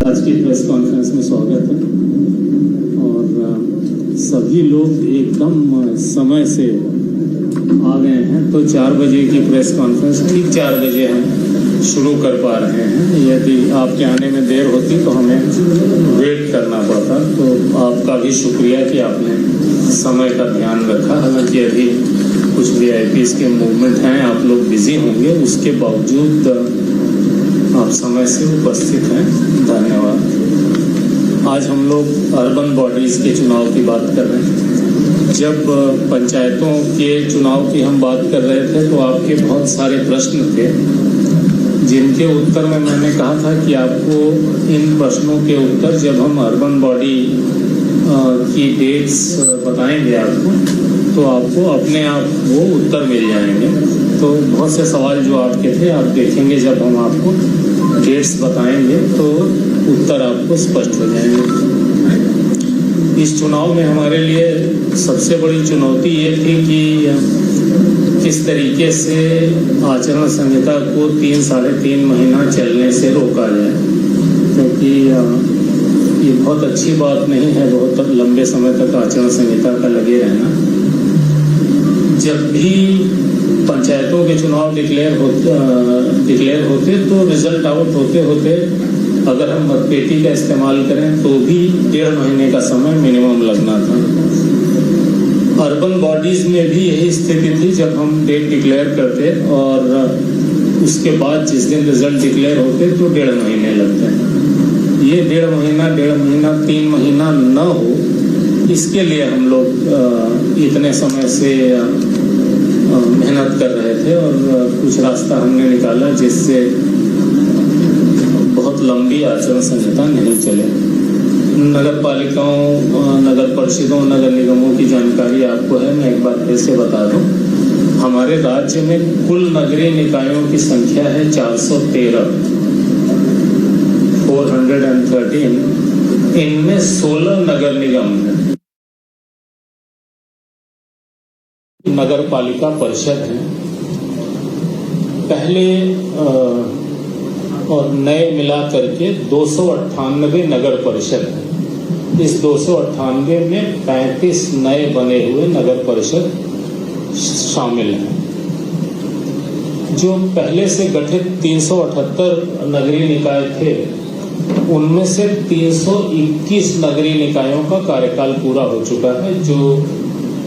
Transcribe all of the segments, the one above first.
आज की press conference में स्वागत है और सभी लोग एकदम समय से आ गए हैं। तो 4 बजे की प्रेस कॉन्फ्रेंस ठीक 4 बजे हम शुरू कर पा रहे हैं। यदि आपके आने में देर होती तो हमें वेट करना पड़ता। तो आपका भी शुक्रिया कि आपने समय का ध्यान रखा। हालांकि अभी कुछ VIPs के मूवमेंट हैं, आप लोग बिजी होंगे, उसके बावजूद आप समय से उपस्थित हैं, धन्यवाद। आज हम लोग अर्बन बॉडीज़ के चुनाव की बात कर रहे हैं। जब पंचायतों के चुनाव की हम बात कर रहे थे तो आपके बहुत सारे प्रश्न थे जिनके उत्तर में मैंने कहा था कि आपको इन प्रश्नों के उत्तर जब हम अर्बन बॉडी की डेट्स बताएंगे आपको तो आपको अपने आप वो उत्तर मिल जाएंगे। तो बहुत से सवाल जो आपके थे आप देखेंगे जब हम आपको डेट्स बताएंगे तो उत्तर आपको स्पष्ट हो जाएंगे। इस चुनाव में हमारे लिए सबसे बड़ी चुनौती ये थी कि किस तरीके से आचरण संहिता को 3-3.5 महीना चलने से रोका जाए, क्योंकि ये बहुत अच्छी बात नहीं है बहुत लंबे समय तक आचरण संहिता का लगे रहना। जब भी पंचायतों के चुनाव डिक्लेयर होते तो रिजल्ट आउट होते होते अगर हम मतपेटी का इस्तेमाल करें तो भी 1.5 महीने का समय मिनिमम लगना था। अर्बन बॉडीज़ में भी यही स्थिति थी। जब हम डेट डिक्लेयर करते और उसके बाद जिस दिन रिजल्ट डिक्लेयर होते तो 1.5 महीने लगते हैं। ये 1.5 महीना 3 महीना न हो, इसके लिए हम लोग इतने समय से मेहनत कर रहे थे और कुछ रास्ता हमने निकाला जिससे बहुत लंबी आचरण संहिता नहीं चले। नगर पालिकाओं, नगर परिषदों, नगर निगमों की जानकारी आपको है, मैं एक बार फिर से बता दूं। हमारे राज्य में कुल नगरीय निकायों की संख्या है 413, 413। इनमें 16 नगर निगम है, नगर पालिका परिषद है। पहले और नए मिला करके 298 नगर परिषद है। इस 298 में 35 नए बने हुए नगर परिषद शामिल हैं। जो पहले से गठित 378 नगरीय निकाय थे उनमें से 321 नगरीय निकायों का कार्यकाल पूरा हो चुका है,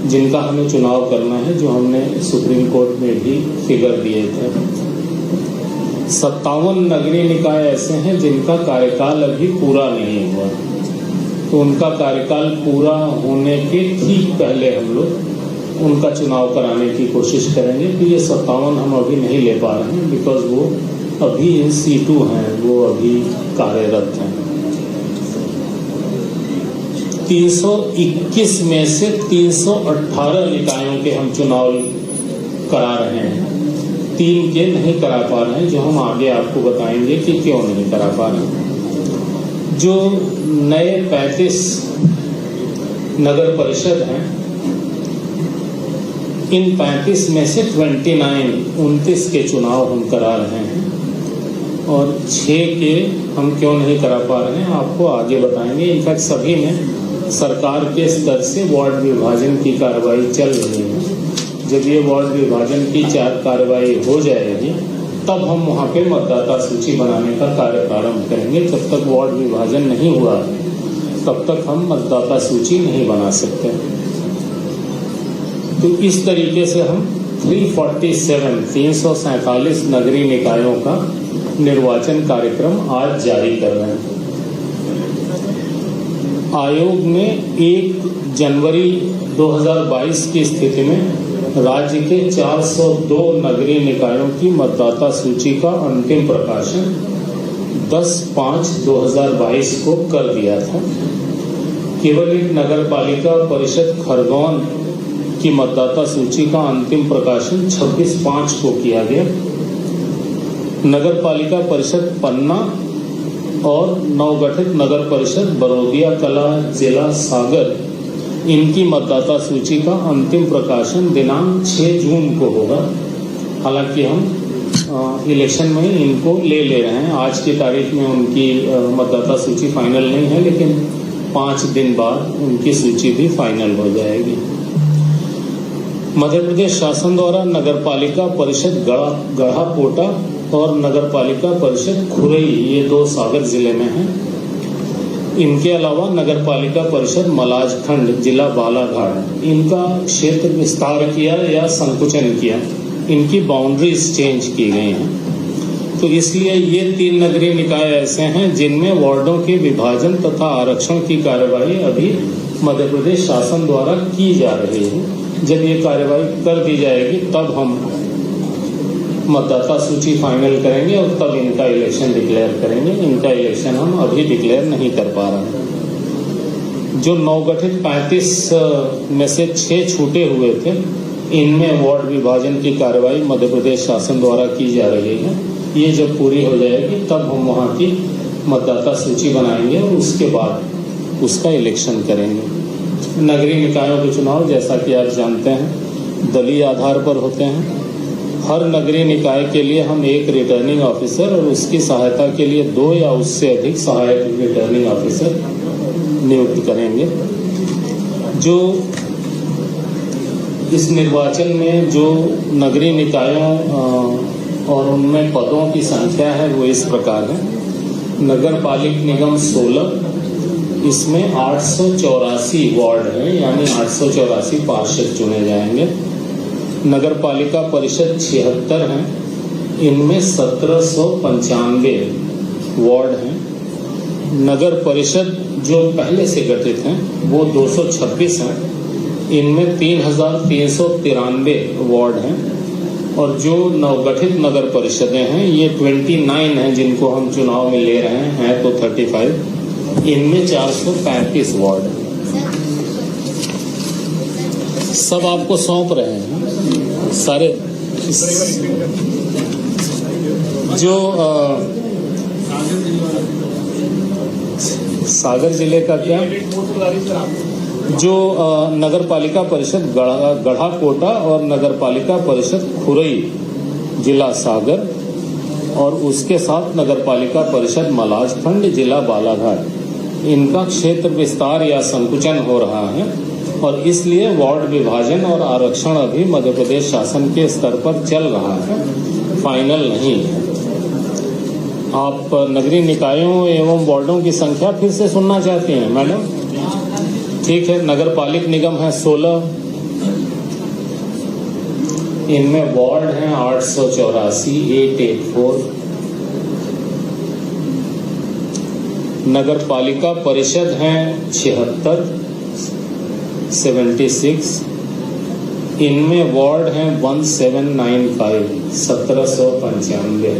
जिनका हमें चुनाव करना है, जो हमने सुप्रीम कोर्ट में भी फिगर दिए थे। 57 नगरीय निकाय ऐसे हैं जिनका कार्यकाल अभी पूरा नहीं हुआ, तो उनका कार्यकाल पूरा होने के ठीक पहले हम लोग उनका चुनाव कराने की कोशिश करेंगे। तो ये 57 हम अभी नहीं ले पा रहे हैं बिकॉज वो अभी इन सीटू हैं, वो अभी कार्यरत हैं। 321 में से 318 निकायों के हम चुनाव करा रहे हैं, 3 के नहीं करा पा रहे हैं, जो हम आगे आपको बताएंगे कि क्यों नहीं करा पा रहे हैं। जो नए 35 नगर परिषद हैं, इन 35 में से 29 के चुनाव हम करा रहे हैं और 6 के हम क्यों नहीं करा पा रहे हैं आपको आगे बताएंगे। इनफैक्ट सभी में सरकार के स्तर से वार्ड विभाजन की कार्रवाई चल रही है। जब ये वार्ड विभाजन की कार्रवाई हो जाएगी तब हम वहाँ पे मतदाता सूची बनाने का कार्य प्रारंभ करेंगे। जब तक वार्ड विभाजन नहीं हुआ तब तक हम मतदाता सूची नहीं बना सकते। तो इस तरीके से हम 347 नगरीय निकायों का निर्वाचन कार्यक्रम आज जारी कर रहे हैं। आयोग ने 1 जनवरी 2022 की स्थिति में राज्य के 402 नगरीय निकायों की मतदाता सूची का अंतिम प्रकाशन 10/5/2022 को कर दिया था। केवल एक नगर पालिका परिषद खरगोन की मतदाता सूची का अंतिम प्रकाशन 26/5 को किया गया। नगर पालिका परिषद पन्ना और नवगठित नगर परिषद बरोदिया कला जिला सागर, इनकी मतदाता सूची का अंतिम प्रकाशन दिनांक 6 जून को होगा। हालांकि हम इलेक्शन में इनको ले रहे हैं। आज की तारीख में उनकी मतदाता सूची फाइनल नहीं है, लेकिन 5 दिन बाद उनकी सूची भी फाइनल हो जाएगी। मध्य प्रदेश शासन द्वारा नगर पालिका परिषद गढ़ाकोटा और नगर पालिका परिषद खुरई, ये 2 सागर जिले में हैं। इनके अलावा नगर पालिका परिषद मलाजखंड जिला बालाघाट, इनका क्षेत्र विस्तार किया या संकुचन किया, इनकी बाउंड्रीज चेंज की गई हैं। तो इसलिए ये 3 नगरीय निकाय ऐसे हैं जिनमें वार्डों के विभाजन तथा आरक्षण की कार्यवाही अभी मध्य प्रदेश शासन द्वारा की जा रही है। जब ये कार्यवाही कर दी जाएगी तब हम मतदाता सूची फाइनल करेंगे और तब इनका इलेक्शन डिक्लेयर करेंगे। इनका इलेक्शन हम अभी डिक्लेयर नहीं कर पा रहे हैं। जो नवगठित 35 में से 6 छूटे हुए थे, इनमें वार्ड विभाजन की कार्रवाई मध्य प्रदेश शासन द्वारा की जा रही है। ये जब पूरी हो जाएगी तब हम वहाँ की मतदाता सूची बनाएंगे और उसके बाद उसका इलेक्शन करेंगे। नगरीय निकायों के चुनाव, जैसा कि आप जानते हैं, दलीय आधार पर होते हैं। हर नगरीय निकाय के लिए हम एक रिटर्निंग ऑफिसर और उसकी सहायता के लिए 2 या उससे अधिक सहायक रिटर्निंग ऑफिसर नियुक्त करेंगे। जो इस निर्वाचन में जो नगरीय निकायों और उनमें पदों की संख्या है वो इस प्रकार है। नगर पालिक निगम 16, इसमें 884 वार्ड है, यानी 884 पार्षद चुने जाएंगे। नगर पालिका परिषद 76 हैं, इनमें 1795 वार्ड हैं। नगर परिषद जो पहले से गठित हैं वो 226 हैं, इनमें 3393 वार्ड हैं। और जो नवगठित नगर परिषदें हैं ये 29 हैं, जिनको हम चुनाव में ले रहे हैं तो 35, इनमें 435 वार्ड हैं। सब आपको सौंप रहे हैं सारे। जो सागर जिले का क्या, जो नगर पालिका परिषद गढ़ाकोटा और नगर पालिका परिषद खुरई जिला सागर और उसके साथ नगर पालिका परिषद मलाजखंड जिला बालाघाट, इनका क्षेत्र विस्तार या संकुचन हो रहा है और इसलिए वार्ड विभाजन और आरक्षण अभी मध्य प्रदेश शासन के स्तर पर चल रहा है, फाइनल नहीं है। आप नगरीय निकायों एवं वार्डों की संख्या फिर से सुनना चाहते हैं मैडम? ठीक है। नगर पालिक निगम है 16, इनमें वार्ड हैं 884, 884। नगर पालिका परिषद हैं 76, 76, इनमें वार्ड हैं 1795, 1795।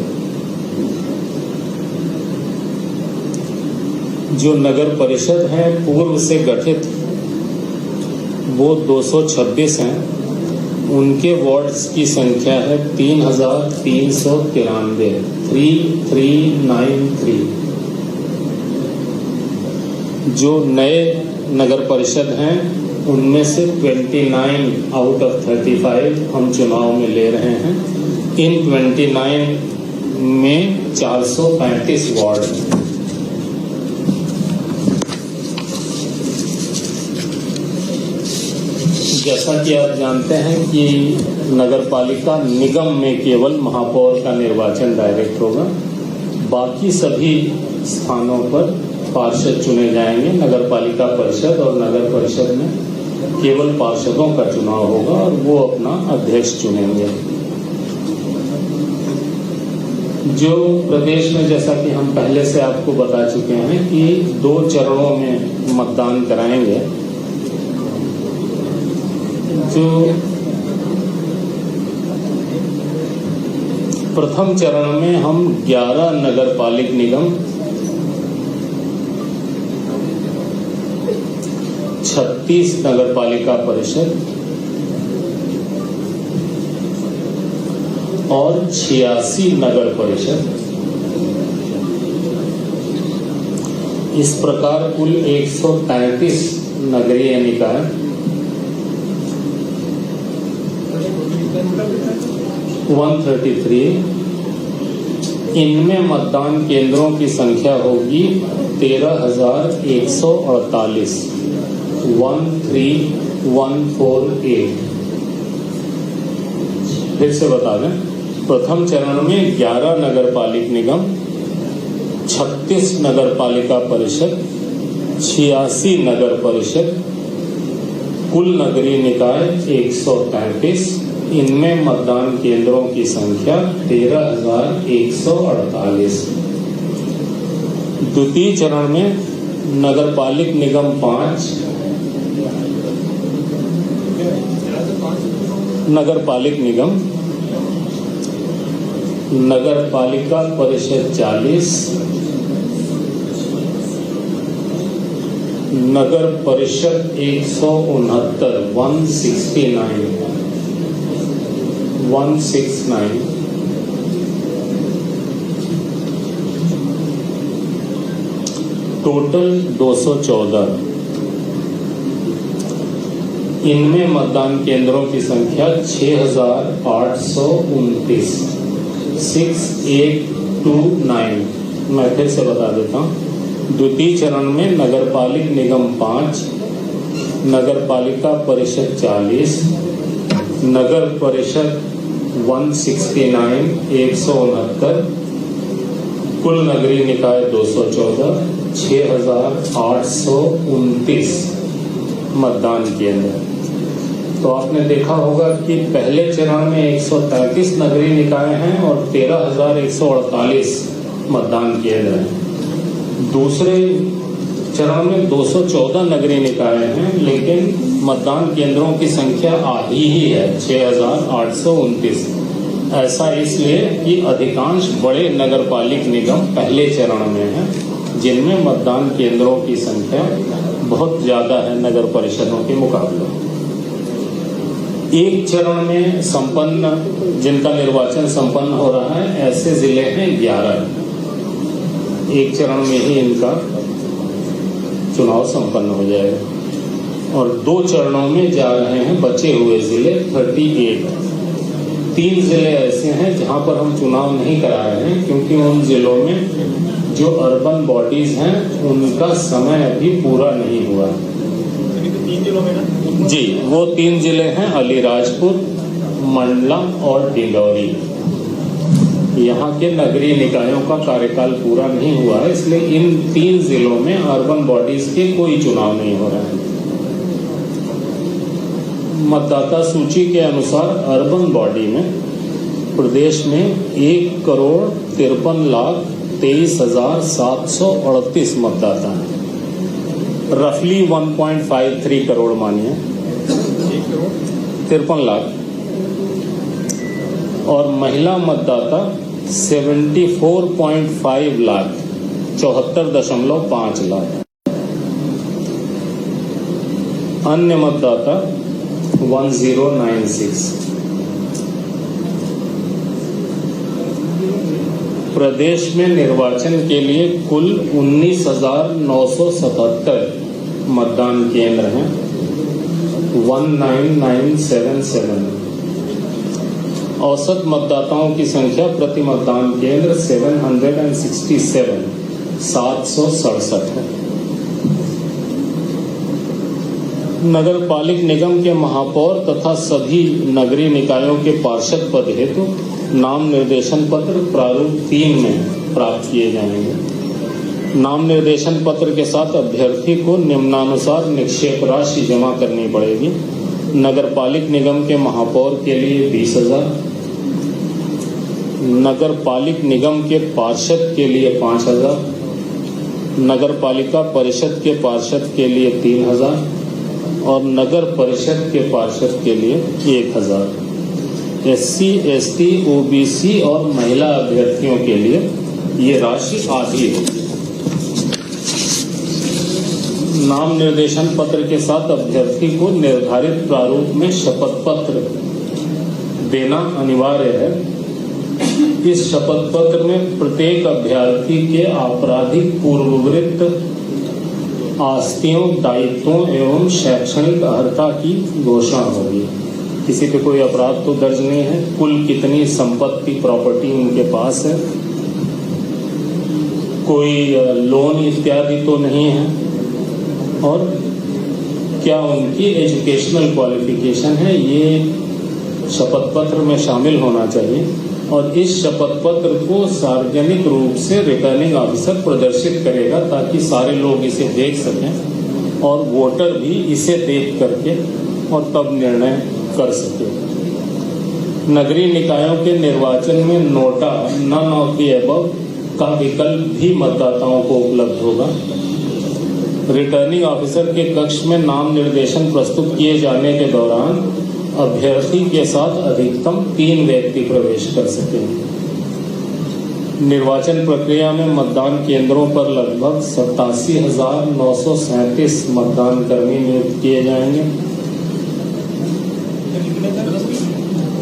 जो नगर परिषद हैं पूर्व से गठित वो 226 हैं, उनके वार्ड्स की संख्या है 3393, 3393। जो नए नगर परिषद हैं उनमें से 29 आउट ऑफ 35 हम चुनाव में ले रहे हैं। इन 29 में 435 वार्ड हैं। जैसा कि आप जानते हैं कि नगर पालिका निगम में केवल महापौर का निर्वाचन डायरेक्ट होगा, बाकी सभी स्थानों पर पार्षद चुने जाएंगे। नगर पालिका परिषद और नगर परिषद में केवल पार्षदों का चुनाव होगा और वो अपना अध्यक्ष चुनेंगे। जो प्रदेश में, जैसा कि हम पहले से आपको बता चुके हैं कि 2 चरणों में मतदान कराएंगे। जो प्रथम चरण में हम 11 नगर पालिक निगम, 36 नगर पालिका परिषद और 86 नगर परिषद, इस प्रकार कुल 133 नगरीय निकाय 133 इनमें मतदान केंद्रों की संख्या होगी 13,148, 13148। फिर से बता दें, प्रथम चरण में 11 नगर पालिक निगम, 36 नगर पालिका परिषद, 86 नगर परिषद, कुल नगरीय निकाय 133। इनमें मतदान केंद्रों की संख्या 13,148। द्वितीय चरण में नगर पालिक निगम 5, नगर पालिक निगम, नगर पालिका परिषद 40, नगर परिषद 169, टोटल 214। इनमें मतदान केंद्रों की संख्या 6,829, 6829। मैं फिर से बता देता हूँ। द्वितीय चरण में नगर पालिक निगम 5, नगर पालिका परिषद 40, नगर परिषद 169, 169, कुल नगरीय निकाय 214, 6,829 मतदान केंद्र। तो आपने देखा होगा कि पहले चरण में 133 नगरीय निकाय हैं और 13,148 मतदान केंद्र हैं। दूसरे चरण में 214 नगरीय निकाय हैं, लेकिन मतदान केंद्रों की संख्या आधी ही है 6,829। ऐसा इसलिए कि अधिकांश बड़े नगर पालिक निगम पहले चरण में हैं, जिनमें मतदान केंद्रों की संख्या बहुत ज़्यादा है नगर परिषदों के मुकाबले। एक चरण में संपन्न, जिनका निर्वाचन संपन्न हो रहा है, ऐसे जिले हैं 11। एक चरण में ही इनका चुनाव संपन्न हो जाएगा और 2 चरणों में जा रहे हैं बचे हुए जिले 38। 3 जिले ऐसे हैं जहां पर हम चुनाव नहीं करा रहे हैं, क्योंकि उन जिलों में जो अर्बन बॉडीज हैं उनका समय अभी पूरा नहीं हुआ। 3 जिलों में ना जी, वो 3 जिले हैं अलीराजपुर, मंडला और डिंडौरी। यहाँ के नगरीय निकायों का कार्यकाल पूरा नहीं हुआ है, इसलिए इन 3 जिलों में अर्बन बॉडीज के कोई चुनाव नहीं हो रहा है। मतदाता सूची के अनुसार अर्बन बॉडी में प्रदेश में 1,53,23,738 मतदाता हैं। रफली 1.53 करोड़ मानिए, 53 लाख। और महिला मतदाता 74.5 लाख, 74.5 लाख। अन्य मतदाता 1096। प्रदेश में निर्वाचन के लिए कुल 19,977 मतदान केंद्र हैं, 19977। औसत मतदाताओं की संख्या प्रति मतदान केंद्र 767 है। नगर पालिक निगम के महापौर तथा सभी नगरीय निकायों के पार्षद पद हेतु नाम निर्देशन पत्र प्रारूप 3 में प्राप्त किए जाएंगे। नाम निर्देशन पत्र के साथ अभ्यर्थी को निम्नानुसार निक्षेप राशि जमा करनी पड़ेगी। नगर पालिक निगम के महापौर के लिए 20,000, नगर पालिक निगम के पार्षद के लिए 5,000, नगर पालिका परिषद के पार्षद के लिए 3,000 और नगर परिषद के पार्षद के लिए 1,000। SC, ST, OBC और महिला अभ्यर्थियों के लिए ये राशि आधी होगी। नाम निर्देशन पत्र के साथ अभ्यर्थी को निर्धारित प्रारूप में शपथ पत्र देना अनिवार्य है। इस शपथ पत्र में प्रत्येक अभ्यर्थी के आपराधिक पूर्ववृत्त, आस्तियों, दायित्वों एवं शैक्षणिक अर्हता की घोषणा होगी। किसी पे कोई अपराध तो दर्ज नहीं है, कुल कितनी संपत्ति प्रॉपर्टी उनके पास है, कोई लोन इत्यादि तो नहीं है, और क्या उनकी एजुकेशनल क्वालिफिकेशन है, ये शपथ पत्र में शामिल होना चाहिए। और इस शपथ पत्र को सार्वजनिक रूप से रिटर्निंग ऑफिसर प्रदर्शित करेगा ताकि सारे लोग इसे देख सकें और वोटर भी इसे देख करके और तब निर्णय कर सके। नगरीय निकायों के निर्वाचन में NOTA none of the above का विकल्प भी मतदाताओं को उपलब्ध होगा। रिटर्निंग ऑफिसर के कक्ष में नाम निर्देशन प्रस्तुत किए जाने के दौरान अभ्यर्थी के साथ अधिकतम 3 व्यक्ति प्रवेश कर सकेंगे। निर्वाचन प्रक्रिया में मतदान केंद्रों पर लगभग 87,937 मतदान कर्मी नियुक्त किए जाएंगे।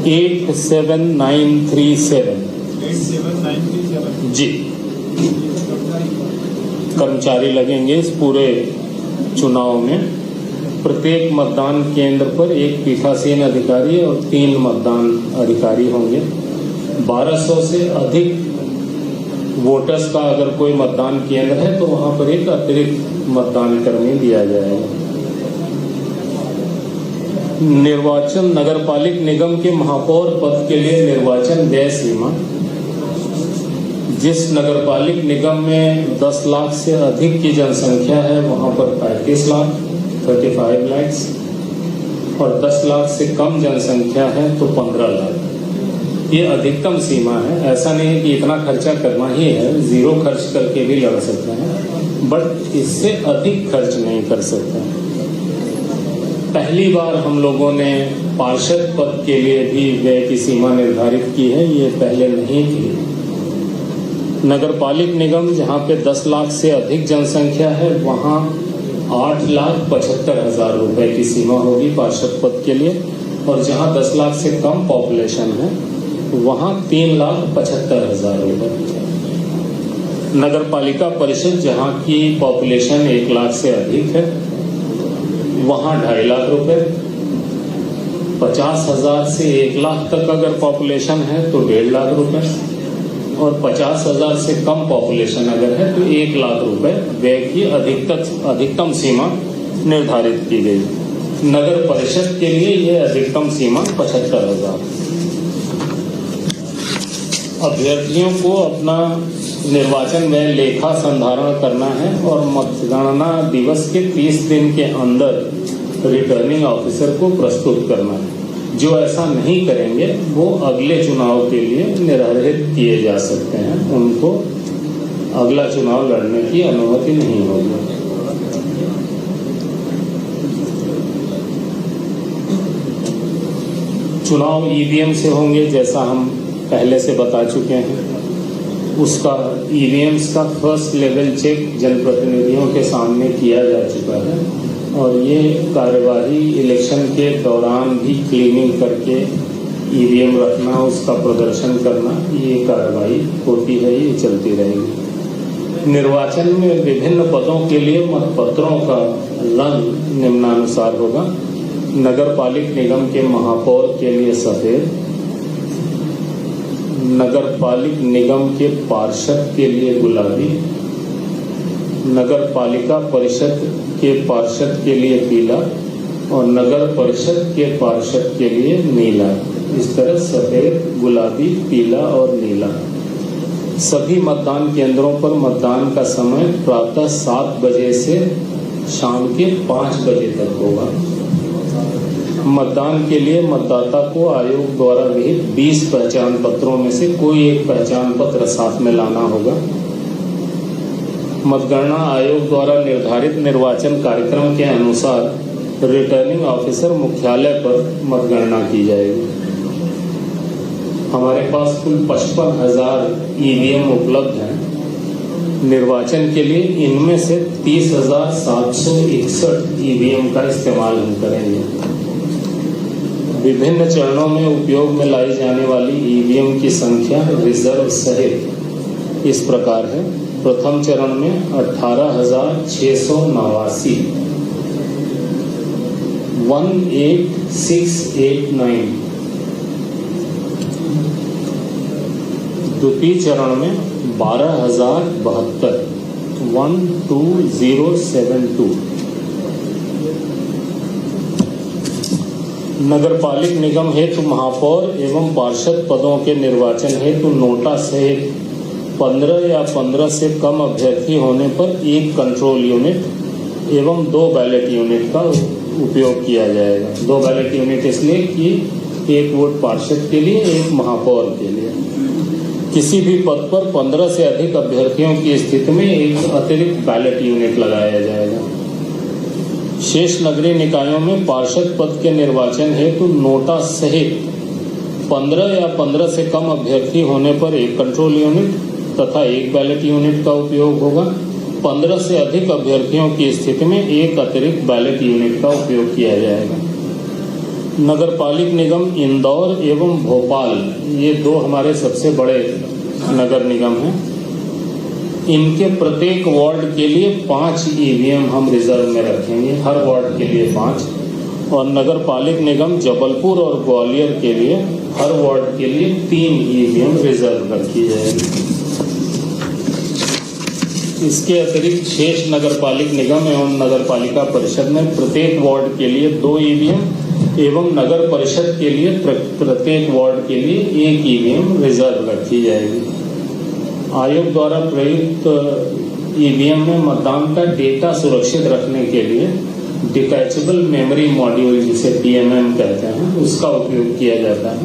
87937 जी कर्मचारी लगेंगे इस पूरे चुनाव में। प्रत्येक मतदान केंद्र पर एक पीठासीन अधिकारी और 3 मतदान अधिकारी होंगे। 1200 से अधिक वोटर्स का अगर कोई मतदान केंद्र है तो वहां पर एक अतिरिक्त मतदान कर्मी दिया जाएगा। निर्वाचन नगरपालिक निगम के महापौर पद के लिए निर्वाचन व्यय सीमा, जिस नगरपालिक निगम में 10 लाख से अधिक की जनसंख्या है वहां पर 35 लाख 35 lakhs, और 10 लाख से कम जनसंख्या है तो 15 लाख। ये अधिकतम सीमा है। ऐसा नहीं है कि इतना खर्चा करना ही है, 0 खर्च करके भी लड़ सकते हैं, बट इससे अधिक खर्च नहीं कर सकते। पहली बार हम लोगों ने पार्षद पद के लिए भी व्यय की सीमा निर्धारित की है, ये पहले नहीं थी। नगरपालिक निगम जहाँ पे 10 लाख से अधिक जनसंख्या है वहाँ 8,75,000 रुपए की सीमा होगी पार्षद पद के लिए, और जहाँ 10 लाख से कम पॉपुलेशन है वहाँ 3,75,000 रुपए। नगरपालिका परिषद जहाँ की पॉपुलेशन 1 लाख से अधिक है वहाँ 2.5 लाख रुपए। 50,000 से 1 लाख तक अगर पॉपुलेशन है तो 1.5 लाख रुपए, और 50,000 से कम पॉपुलेशन अगर है तो 1 लाख रुपए व्यय की अधिकतम सीमा निर्धारित की गई। नगर परिषद के लिए यह अधिकतम सीमा 75,000। अभ्यर्थियों को अपना निर्वाचन व्यय लेखा संधारण करना है और मतगणना दिवस के 30 दिन के अंदर रिटर्निंग ऑफिसर को प्रस्तुत करना है। जो ऐसा नहीं करेंगे वो अगले चुनाव के लिए निर्धारित किए जा सकते हैं, उनको अगला चुनाव लड़ने की अनुमति नहीं होगी। चुनाव ईवीएम से होंगे, जैसा हम पहले से बता चुके हैं। उसका ईवीएम्स का फर्स्ट लेवल चेक जनप्रतिनिधियों के सामने किया जा चुका है, और ये कार्यवाही इलेक्शन के दौरान भी क्लीनिंग करके ईवीएम रखना, उसका प्रदर्शन करना, ये कार्यवाही होती है, ये चलती रहेगी। निर्वाचन में विभिन्न पदों के लिए मतपत्रों का रंग निम्नानुसार होगा। नगरपालिक निगम के महापौर के लिए सफेद, नगरपालिक निगम के पार्षद के लिए गुलाबी, नगर पालिका परिषद के पार्षद के लिए पीला, और नगर परिषद के पार्षद के लिए नीला। इस तरह सफेद, गुलाबी, पीला और नीला। सभी मतदान केंद्रों पर मतदान का समय प्रातः 7 बजे से शाम के 5 बजे तक होगा। मतदान के लिए मतदाता को आयोग द्वारा विहित 20 पहचान पत्रों में से कोई एक पहचान पत्र साथ में लाना होगा। मतगणना आयोग द्वारा निर्धारित निर्वाचन कार्यक्रम के अनुसार रिटर्निंग ऑफिसर मुख्यालय पर मतगणना की जाएगी। हमारे पास कुल 55,000 ईवीएम उपलब्ध हैं। निर्वाचन के लिए इनमें से 30,761 ईवीएम का इस्तेमाल हम करेंगे। विभिन्न चरणों में उपयोग में लाई जाने वाली ईवीएम की संख्या रिजर्व सहित इस प्रकार है। प्रथम चरण में 18,689 18,689। द्वितीय चरण में 12,072 12072। नगरपालिक निगम हेतु महापौर एवं पार्षद पदों के निर्वाचन हेतु नोटा सहित 15 या 15 से कम अभ्यर्थी होने पर एक कंट्रोल यूनिट एवं 2 बैलेट यूनिट का उपयोग किया जाएगा। 2 बैलेट यूनिट इसलिए कि एक वोट पार्षद के लिए, एक महापौर के लिए। किसी भी पद पर 15 से अधिक अभ्यर्थियों की स्थिति में एक अतिरिक्त बैलेट यूनिट लगाया जाएगा। शेष नगरीय निकायों में पार्षद पद के निर्वाचन हेतु नोटा सहित 15 या 15 से कम अभ्यर्थी होने पर एक कंट्रोल यूनिट तथा एक बैलेट यूनिट का उपयोग होगा। 15 से अधिक अभ्यर्थियों की स्थिति में एक अतिरिक्त बैलेट यूनिट का उपयोग किया जाएगा। नगरपालिक निगम इंदौर एवं भोपाल, ये 2 हमारे सबसे बड़े नगर निगम हैं। इनके प्रत्येक वार्ड के लिए 5 ईवीएम हम रिजर्व में रखेंगे, हर वार्ड के लिए 5। और नगरपालिक निगम जबलपुर और ग्वालियर के लिए हर वार्ड के लिए 3 ईवीएम रिजर्व रखी जाएगी। इसके अतिरिक्त शेष नगरपालिक निगम एवं नगरपालिका परिषद में प्रत्येक वार्ड के लिए 2 ईवीएम एवं नगर परिषद के लिए प्रत्येक वार्ड के लिए 1 ईवीएम रिजर्व रखी जाएगी। आयोग द्वारा प्रयुक्त ईवीएम में मतदान का डेटा सुरक्षित रखने के लिए डिटैचेबल मेमोरी मॉड्यूल, जिसे DMM कहते हैं, उसका उपयोग किया जाता है।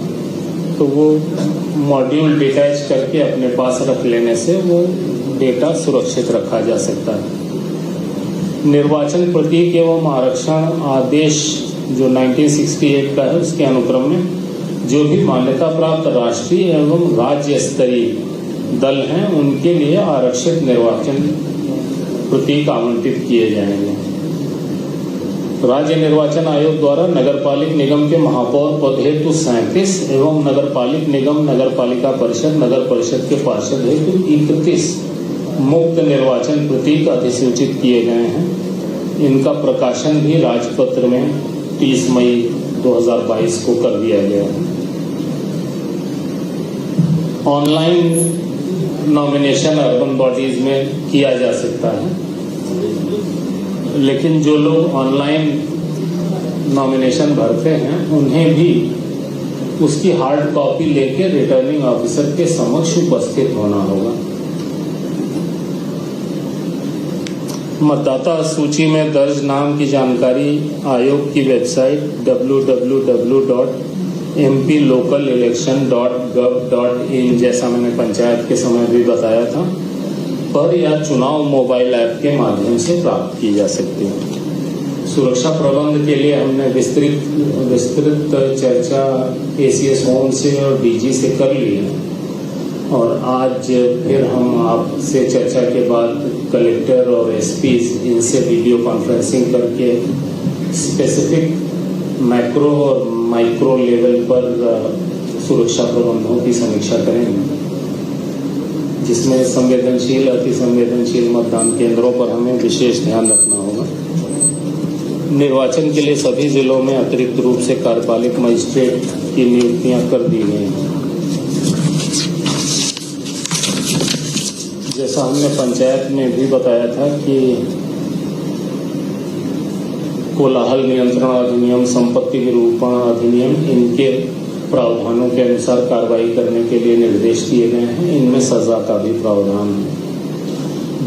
तो वो मॉड्यूल डिटैच करके अपने पास रख लेने से वो डेटा सुरक्षित रखा जा सकता है। निर्वाचन प्रतीक एवं आरक्षण आदेश जो 1968 का है, उसके अनुक्रम में जो भी मान्यता प्राप्त राष्ट्रीय एवं राज्य स्तरीय दल हैं, उनके लिए आरक्षित निर्वाचन प्रतीक आवंटित किए जाएंगे। राज्य निर्वाचन आयोग द्वारा नगरपालिक निगम के महापौर पद हेतु 37 एवं नगरपालिक निगम, नगरपालिका परिषद, नगर परिषद के पार्षद हेतु 31 मुक्त निर्वाचन प्रतीक अधिसूचित किए गए हैं। इनका प्रकाशन भी राजपत्र में 30 मई 2022 को कर दिया गया है। ऑनलाइन नॉमिनेशन अर्बन बॉडीज में किया जा सकता है, लेकिन जो लोग ऑनलाइन नॉमिनेशन भरते हैं उन्हें भी उसकी हार्ड कॉपी लेकर रिटर्निंग ऑफिसर के समक्ष उपस्थित होना होगा। मतदाता सूची में दर्ज नाम की जानकारी आयोग की वेबसाइट www.mplocalelection.gov.in, जैसा मैंने पंचायत के समय भी बताया था, पर या चुनाव मोबाइल ऐप के माध्यम से प्राप्त की जा सकती है। सुरक्षा प्रबंध के लिए हमने विस्तृत चर्चा ACS होम से और DG से कर ली है, और आज फिर हम आपसे चर्चा के बाद कलेक्टर और SPs, इनसे वीडियो कॉन्फ्रेंसिंग करके स्पेसिफिक मैक्रो और माइक्रो लेवल पर सुरक्षा प्रबंधों की समीक्षा करेंगे, जिसमें संवेदनशील, अति संवेदनशील मतदान केंद्रों पर हमें विशेष ध्यान रखना होगा। निर्वाचन के लिए सभी जिलों में अतिरिक्त रूप से कार्यपालिक मजिस्ट्रेट की नियुक्तियां कर दी गई हैं। जैसा हमने पंचायत में भी बताया था कि कोलाहल नियंत्रण अधिनियम, संपत्ति विरूपण अधिनियम, इनके प्रावधानों के अनुसार कार्रवाई करने के लिए निर्देश दिए गए हैं। इनमें सजा का भी प्रावधान है।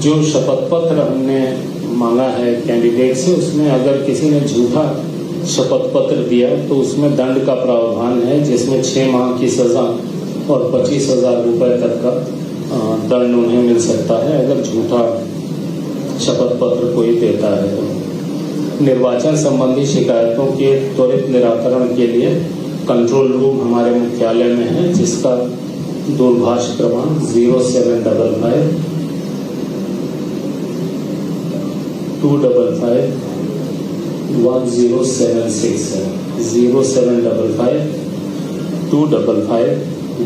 जो शपथ पत्र हमने मांगा है कैंडिडेट से, उसमें अगर किसी ने झूठा शपथ पत्र दिया तो उसमें दंड का प्रावधान है, जिसमें 6 माह की सजा और 25,000 रुपये तक का दंड उन्हें मिल सकता है अगर झूठा शपथ पत्र कोई देता है। तो निर्वाचन संबंधी शिकायतों के त्वरित निराकरण के लिए कंट्रोल रूम हमारे मुख्यालय में है, जिसका दूरभाष क्रमांक 0755 255 1076 है। 0755 255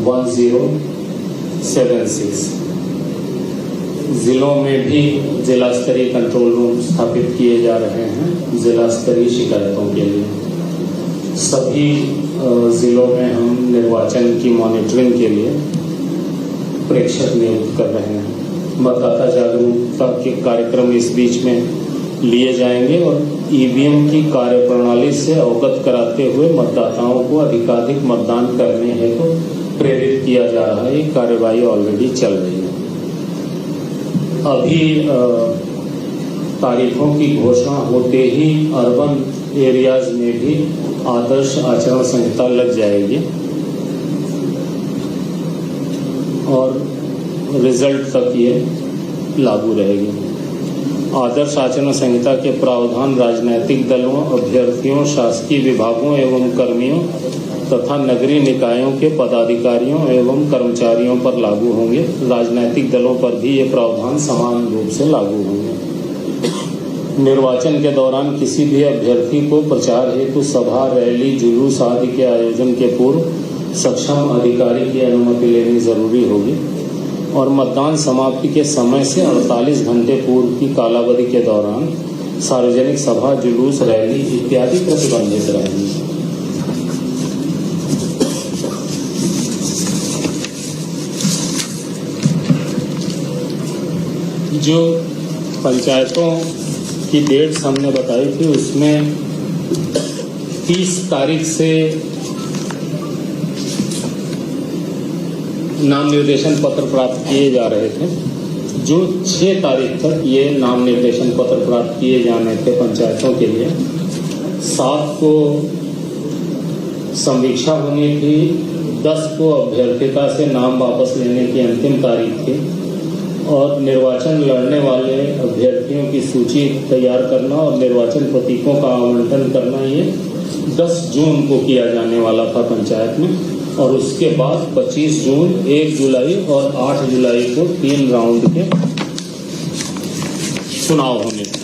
1076। जिलों में भी जिला स्तरीय कंट्रोल रूम स्थापित किए जा रहे हैं जिला स्तरीय शिकायतों के लिए। सभी जिलों में हम निर्वाचन की मॉनिटरिंग के लिए प्रेक्षक नियुक्त कर रहे हैं। मतदाता जागरूकता के कार्यक्रम इस बीच में लिए जाएंगे और ईवीएम की कार्यप्रणाली से अवगत कराते हुए मतदाताओं को अधिकाधिक मतदान करने हेतु प्रेरित किया जा रहा है। ये कार्यवाही ऑलरेडी चल रही है। अभी तारीखों की घोषणा होते ही अर्बन एरियाज में भी आदर्श आचरण संहिता लग जाएगी और रिजल्ट तक ये लागू रहेगी। आदर्श आचरण संहिता के प्रावधान राजनीतिक दलों, अभ्यर्थियों, शासकीय विभागों एवं कर्मियों तथा नगरीय निकायों के पदाधिकारियों एवं कर्मचारियों पर लागू होंगे। राजनीतिक दलों पर भी ये प्रावधान समान रूप से लागू होंगे। निर्वाचन के दौरान किसी भी अभ्यर्थी को प्रचार हेतु सभा, रैली, जुलूस आदि के आयोजन के पूर्व सक्षम अधिकारी की अनुमति लेनी जरूरी होगी और मतदान समाप्ति के समय से 48 घंटे पूर्व की कालावधि के दौरान सार्वजनिक सभा, जुलूस, रैली इत्यादि प्रतिबंधित रहेंगी। जो पंचायतों की डेट्स हमने बताई थी उसमें 30 तारीख से नाम निर्देशन पत्र प्राप्त किए जा रहे थे। जो 6 तारीख तक ये नाम निर्देशन पत्र प्राप्त किए जाने थे पंचायतों के लिए, 7 को समीक्षा होनी थी, 10 को अभ्यर्थिता से नाम वापस लेने की अंतिम तारीख थी और निर्वाचन लड़ने वाले अभ्यर्थियों की सूची तैयार करना और निर्वाचन प्रतीकों का आवंटन करना ये 10 जून को किया जाने वाला था पंचायत में और उसके बाद 25 जून, 1 जुलाई और 8 जुलाई को 3 राउंड के चुनाव होने थे।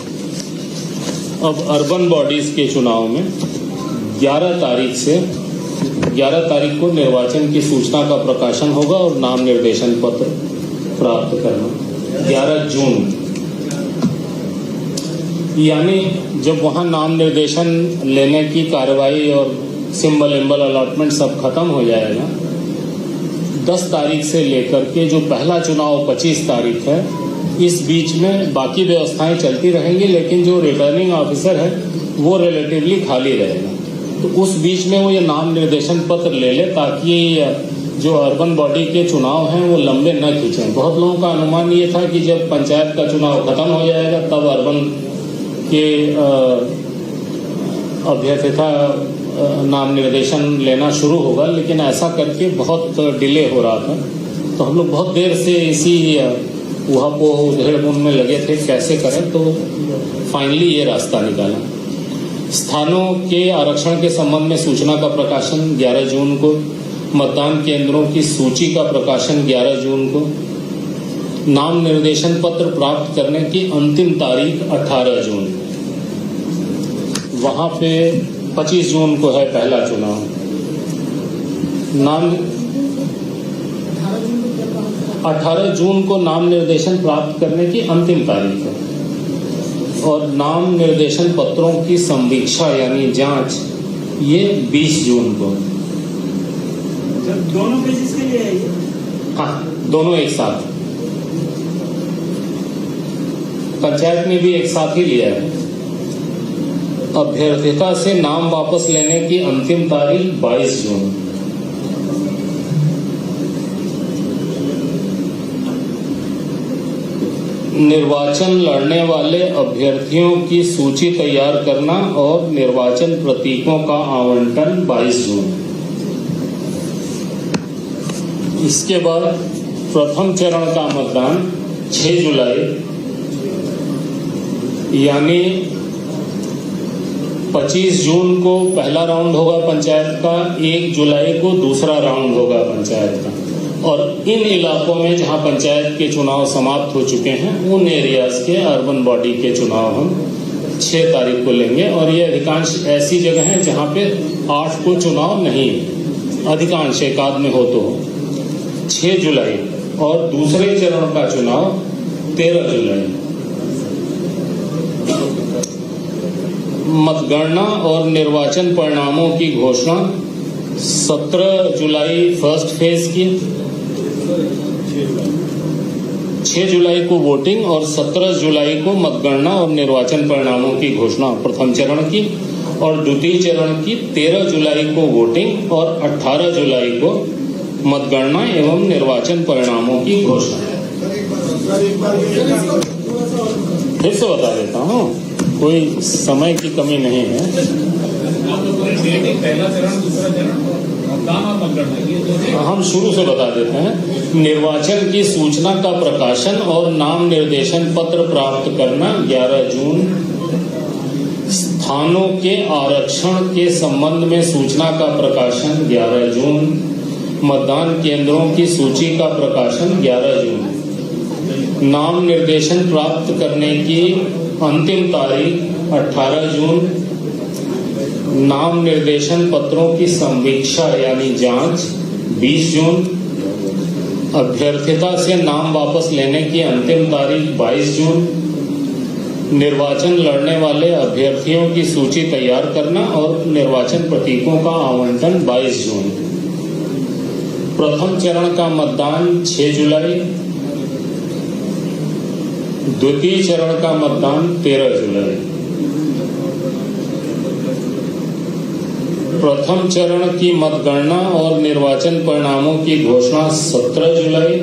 अब अर्बन बॉडीज के चुनाव में 11 तारीख को निर्वाचन की सूचना का प्रकाशन होगा और नाम निर्देशन पत्र प्राप्त करना 11 जून, यानी जब वहां नाम निर्देशन लेने की कार्रवाई और सिंबल इम्बल अलॉटमेंट सब खत्म हो जाएगा, 10 तारीख से लेकर के जो पहला चुनाव 25 तारीख है, इस बीच में बाकी व्यवस्थाएं चलती रहेंगी, लेकिन जो रिटर्निंग ऑफिसर है वो रिलेटिवली खाली रहेगा। तो उस बीच में वो ये नाम निर्देशन पत्र ले ले ताकि जो अर्बन बॉडी के चुनाव हैं वो लंबे न खींचें। बहुत लोगों का अनुमान ये था कि जब पंचायत का चुनाव खत्म हो जाएगा तब अर्बन के अभ्यर्थिता नाम निर्देशन लेना शुरू होगा, लेकिन ऐसा करके बहुत डिले हो रहा था। तो हम लोग बहुत देर से इसी उहापोह उधेड़-बुन में लगे थे कैसे करें, तो फाइनली ये रास्ता निकाला। स्थानों के आरक्षण के संबंध में सूचना का प्रकाशन 11 जून को, मतदान केंद्रों की सूची का प्रकाशन 11 जून को, नाम निर्देशन पत्र प्राप्त करने की अंतिम तारीख 18 जून। वहां पे 25 जून को है पहला चुनाव। नाम 18 जून को नाम निर्देशन प्राप्त करने की अंतिम तारीख है और नाम निर्देशन पत्रों की संवीक्षा यानी जांच ये 20 जून को। दोनों पेजेस के लिए है ये? हाँ, दोनों एक साथ। पंचायत ने भी एक साथ ही लिया है। अभ्यर्थिता से नाम वापस लेने की अंतिम तारीख 22 जून। निर्वाचन लड़ने वाले अभ्यर्थियों की सूची तैयार करना और निर्वाचन प्रतीकों का आवंटन 22 जून। इसके बाद प्रथम चरण का मतदान 6 जुलाई यानी 25 जून को पहला राउंड होगा पंचायत का, 1 जुलाई को दूसरा राउंड होगा पंचायत का। और इन इलाकों में जहां पंचायत के चुनाव समाप्त हो चुके हैं उन एरियाज के अर्बन बॉडी के चुनाव हम 6 तारीख को लेंगे। और ये अधिकांश ऐसी जगह हैं जहां पे 8 को चुनाव नहीं, अधिकांश एक आध में हो तो 6 जुलाई और दूसरे चरण का चुनाव 13 जुलाई। मतगणना और निर्वाचन परिणामों की घोषणा 17 जुलाई फर्स्ट फेज की, 6 जुलाई को वोटिंग और 17 जुलाई को मतगणना और निर्वाचन परिणामों की घोषणा प्रथम चरण की, और द्वितीय चरण की 13 जुलाई को वोटिंग और 18 जुलाई को मतगणना एवं निर्वाचन परिणामों की घोषणा। फिर से बता देता हूँ, कोई समय की कमी नहीं है। पहला चरण, दूसरा चरण, मतदान और मतगणना, हम शुरू से बता देते हैं। निर्वाचन की सूचना का प्रकाशन और नाम निर्देशन पत्र प्राप्त करना 11 जून। स्थानों के आरक्षण के संबंध में सूचना का प्रकाशन 11 जून। मतदान केंद्रों की सूची का प्रकाशन 11 जून। नाम निर्देशन प्राप्त करने की अंतिम तारीख 18 जून। नाम निर्देशन पत्रों की संवीक्षा यानी जांच 20 जून। अभ्यर्थिता से नाम वापस लेने की अंतिम तारीख 22 जून। निर्वाचन लड़ने वाले अभ्यर्थियों की सूची तैयार करना और निर्वाचन प्रतीकों का आवंटन 22 जून। प्रथम चरण का मतदान 6 जुलाई। द्वितीय चरण का मतदान 13 जुलाई। प्रथम चरण की मतगणना और निर्वाचन परिणामों की घोषणा 17 जुलाई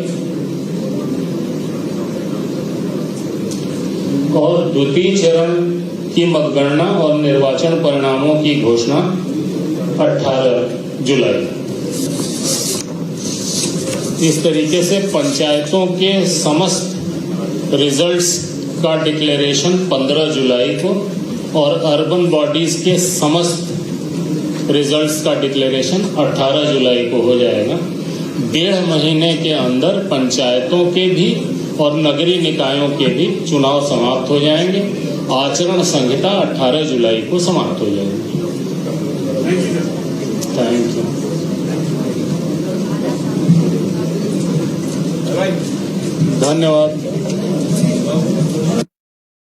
और द्वितीय चरण की मतगणना और निर्वाचन परिणामों की घोषणा 18 जुलाई। इस तरीके से पंचायतों के समस्त रिजल्ट्स का डिक्लेरेशन 15 जुलाई को और अर्बन बॉडीज के समस्त रिजल्ट्स का डिक्लेरेशन 18 जुलाई को हो जाएगा। 1.5 महीने के अंदर पंचायतों के भी और नगरीय निकायों के भी चुनाव समाप्त हो जाएंगे। आचरण संहिता 18 जुलाई को समाप्त हो जाएगी। Thank you. धन्यवाद।